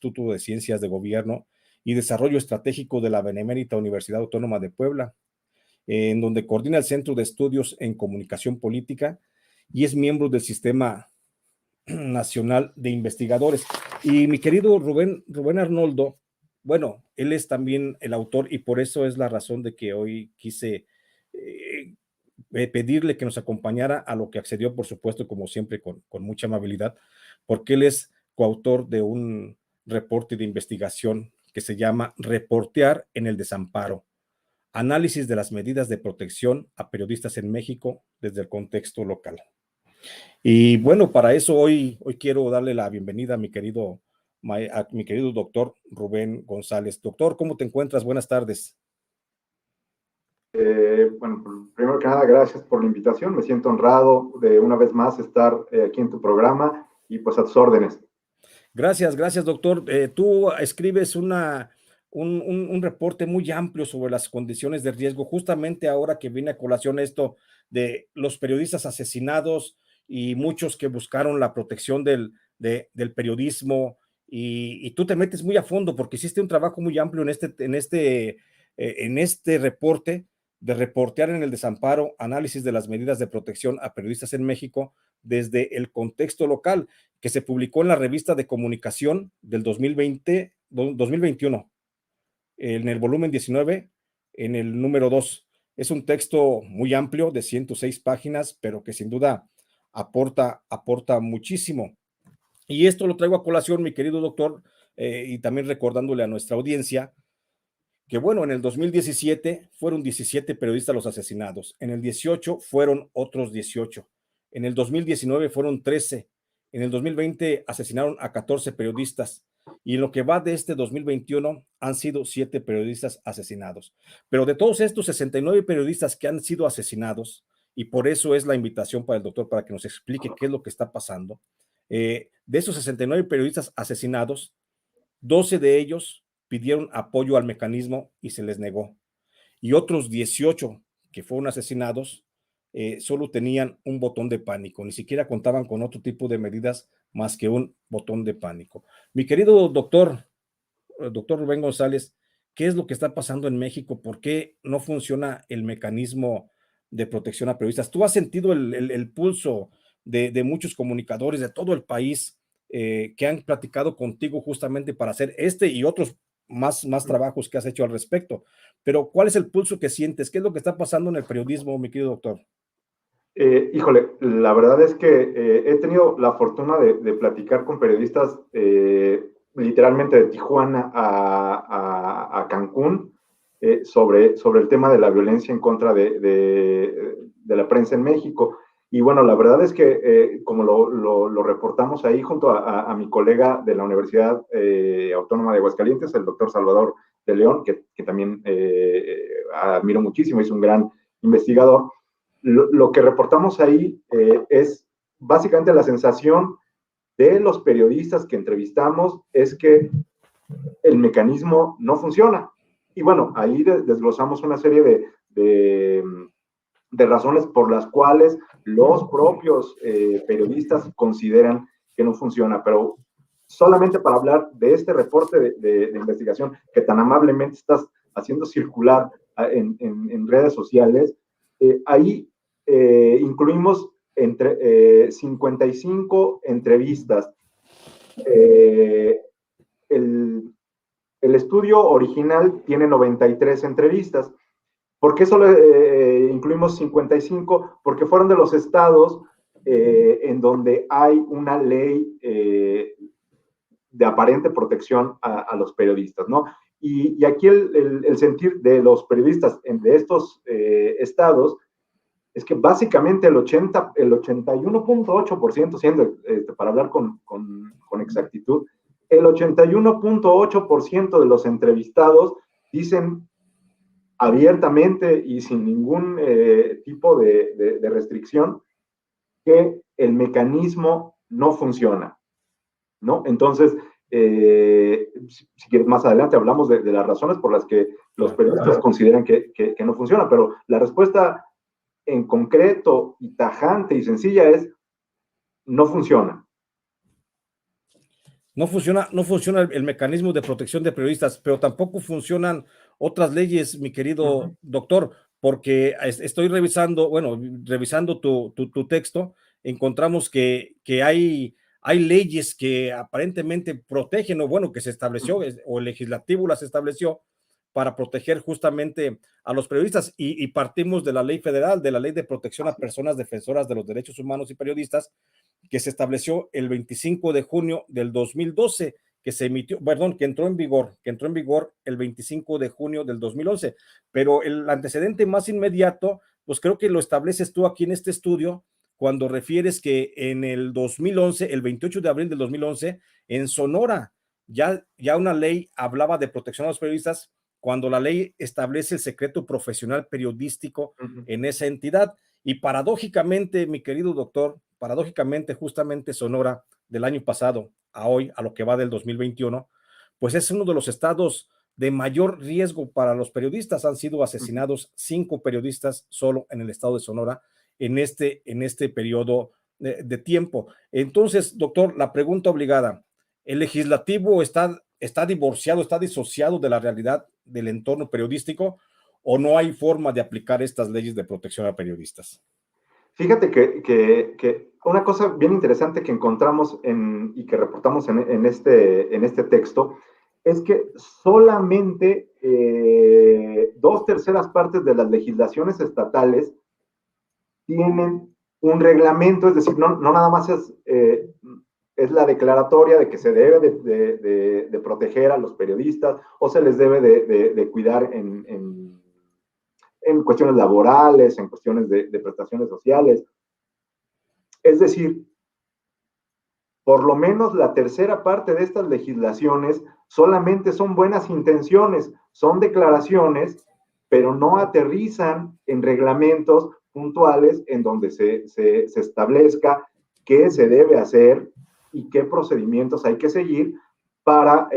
Instituto de Ciencias de Gobierno y Desarrollo Estratégico de la Benemérita Universidad Autónoma de Puebla, en donde coordina el Centro de Estudios en Comunicación Política y es miembro del Sistema Nacional de Investigadores. Y mi querido Rubén Arnoldo, bueno, él es también el autor y por eso es la razón de que hoy quise pedirle que nos acompañara, a lo que accedió, por supuesto, como siempre, con mucha amabilidad, porque él es coautor de un reporte de investigación que se llama Reportear en el Desamparo, análisis de las medidas de protección a periodistas en México desde el contexto local. Y bueno, para eso hoy quiero darle la bienvenida a mi querido doctor Rubén González. Doctor, ¿cómo te encuentras? Buenas tardes. Bueno, primero que nada, gracias por la invitación. Me siento honrado de una vez más estar aquí en tu programa y pues a tus órdenes. Gracias, doctor. Tú escribes un reporte muy amplio sobre las condiciones de riesgo, justamente ahora que viene a colación esto de los periodistas asesinados y muchos que buscaron la protección del periodismo, y tú te metes muy a fondo porque hiciste un trabajo muy amplio en este reporte de reportear en el desamparo, análisis de las medidas de protección a periodistas en México desde el contexto local, que se publicó en la revista de comunicación del 2021, en el volumen 19, en el número 2. Es un texto muy amplio de 106 páginas, pero que sin duda aporta muchísimo. Y esto lo traigo a colación, mi querido doctor, y también recordándole a nuestra audiencia que, bueno, en el 2017 fueron 17 periodistas los asesinados, en el 18 fueron otros 18, en el 2019 fueron 13, en el 2020 asesinaron a 14 periodistas, y en lo que va de este 2021 han sido 7 periodistas asesinados. Pero de todos estos 69 periodistas que han sido asesinados, y por eso es la invitación para el doctor, para que nos explique qué es lo que está pasando, de esos 69 periodistas asesinados, 12 de ellos pidieron apoyo al mecanismo y se les negó. Y otros 18 que fueron asesinados solo tenían un botón de pánico, ni siquiera contaban con otro tipo de medidas más que un botón de pánico. Mi querido doctor Rubén González, ¿qué es lo que está pasando en México? ¿Por qué no funciona el mecanismo de protección a periodistas? ¿Tú has sentido el pulso de muchos comunicadores de todo el país que han platicado contigo justamente para hacer este y otros más trabajos que has hecho al respecto? Pero ¿cuál es el pulso que sientes? ¿Qué es lo que está pasando en el periodismo, mi querido doctor? Híjole, la verdad es que he tenido la fortuna de platicar con periodistas literalmente de Tijuana a Cancún sobre el tema de la violencia en contra de la prensa en México. Y bueno, la verdad es que como lo reportamos ahí junto a mi colega de la Universidad Autónoma de Aguascalientes, el doctor Salvador de León, que también admiro muchísimo, es un gran investigador. Lo que reportamos ahí es básicamente la sensación de los periodistas que entrevistamos es que el mecanismo no funciona. Y bueno, ahí desglosamos una serie de razones por las cuales los propios periodistas consideran que no funciona. Pero solamente para hablar de este reporte de investigación que tan amablemente estás haciendo circular en redes sociales, ahí incluimos 55 entrevistas. El estudio original tiene 93 entrevistas. ¿Por qué solo incluimos 55? Porque fueron de los estados en donde hay una ley de aparente protección a los periodistas, ¿no? Y aquí el sentir de los periodistas de estos estados es que básicamente el 81.8%, siendo para hablar con exactitud, el 81.8% de los entrevistados dicen abiertamente y sin ningún tipo de restricción que el mecanismo no funciona, ¿no? Entonces, si quieres más adelante hablamos de las razones por las que los periodistas consideran que no funciona, pero la respuesta en concreto y tajante y sencilla es no funciona. No funciona el mecanismo de protección de periodistas, pero tampoco funcionan otras leyes, mi querido doctor, porque estoy revisando, bueno, revisando tu texto, encontramos que hay leyes que aparentemente protegen, o bueno, que se estableció, o el legislativo las estableció para proteger justamente a los periodistas, y partimos de la ley federal, de la Ley de Protección a Personas Defensoras de los Derechos Humanos y Periodistas, que se estableció el 25 de junio del 2012, que se emitió, perdón, que entró en vigor el 25 de junio del 2011, pero el antecedente más inmediato, pues creo que lo estableces tú aquí en este estudio, cuando refieres que en el 2011, el 28 de abril del 2011, en Sonora, ya una ley hablaba de protección a los periodistas, cuando la ley establece el secreto profesional periodístico en esa entidad. Y paradójicamente, mi querido doctor, paradójicamente, justamente Sonora, del año pasado a hoy, a lo que va del 2021, pues es uno de los estados de mayor riesgo para los periodistas. Han sido asesinados 5 periodistas solo en el estado de Sonora en este periodo de tiempo. Entonces, doctor, la pregunta obligada: ¿el legislativo está divorciado, está disociado de la realidad del entorno periodístico, o no hay forma de aplicar estas leyes de protección a periodistas? Fíjate que una cosa bien interesante que encontramos y que reportamos en este texto es que solamente 2/3 partes de las legislaciones estatales tienen un reglamento, es decir, no nada más es la declaratoria de que se debe de proteger a los periodistas o se les debe de cuidar en cuestiones laborales, en cuestiones de prestaciones sociales. Es decir, por lo menos la tercera parte de estas legislaciones solamente son buenas intenciones, son declaraciones, pero no aterrizan en reglamentos puntuales en donde se establezca qué se debe hacer y qué procedimientos hay que seguir para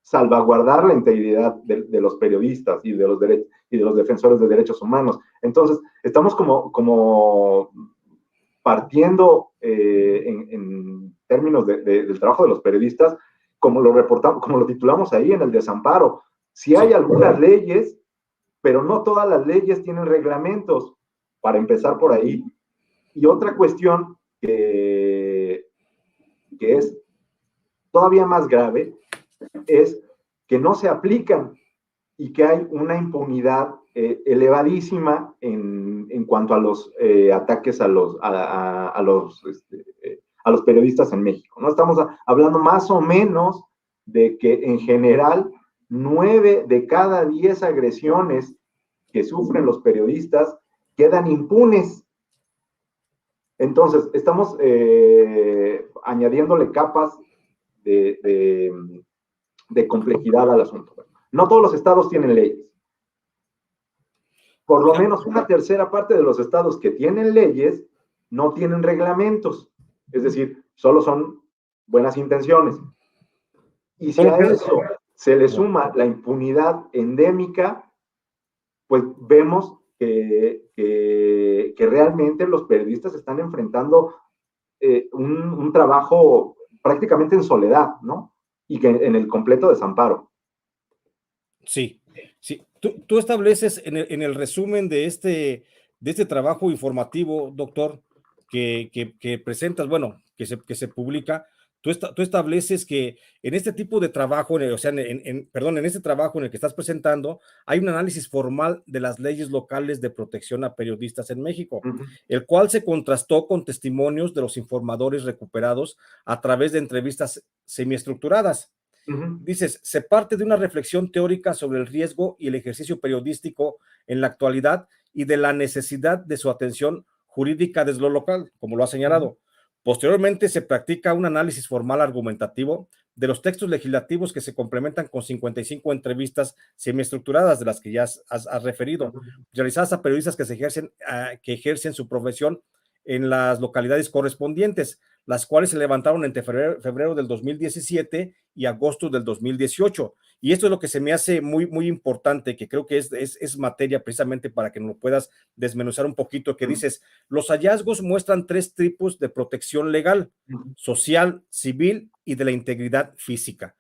salvaguardar la integridad de los periodistas y de los defensores de derechos humanos. Entonces, estamos como partiendo en términos del trabajo de los periodistas, como lo reportamos, como lo titulamos ahí en el desamparo. Sí hay algunas leyes, pero no todas las leyes tienen reglamentos, para empezar por ahí. Y otra cuestión que es todavía más grave es que no se aplican y que hay una impunidad elevadísima en cuanto a los ataques a los periodistas en México, ¿no? Estamos hablando más o menos de que en general 9 de cada 10 agresiones que sufren los periodistas quedan impunes. Entonces, estamos añadiéndole capas de complejidad al asunto. No todos los estados tienen leyes. Por lo menos una tercera parte de los estados que tienen leyes no tienen reglamentos. Es decir, solo son buenas intenciones. Y si a eso se le suma la impunidad endémica, pues vemos que realmente los periodistas están enfrentando un trabajo prácticamente en soledad, ¿no? Y que en el completo desamparo. Sí, sí. Tú estableces en el resumen de este trabajo informativo, doctor, que presentas, bueno, que se publica. Tú estableces que en este tipo de trabajo, o sea, perdón, en este trabajo en el que estás presentando, hay un análisis formal de las leyes locales de protección a periodistas en México, el cual se contrastó con testimonios de los informadores recuperados a través de entrevistas semiestructuradas. Dices, se parte de una reflexión teórica sobre el riesgo y el ejercicio periodístico en la actualidad y de la necesidad de su atención jurídica desde lo local, como lo ha señalado. Posteriormente se practica un análisis formal argumentativo de los textos legislativos que se complementan con 55 entrevistas semiestructuradas de las que ya has referido, realizadas a periodistas que ejercen su profesión en las localidades correspondientes, las cuales se levantaron entre febrero del 2017 y agosto del 2018. Y esto es lo que se me hace muy, muy importante, que creo que es materia precisamente para que nos lo puedas desmenuzar un poquito, que dices, los hallazgos muestran 3 tipos de protección legal: social, civil y de la integridad física.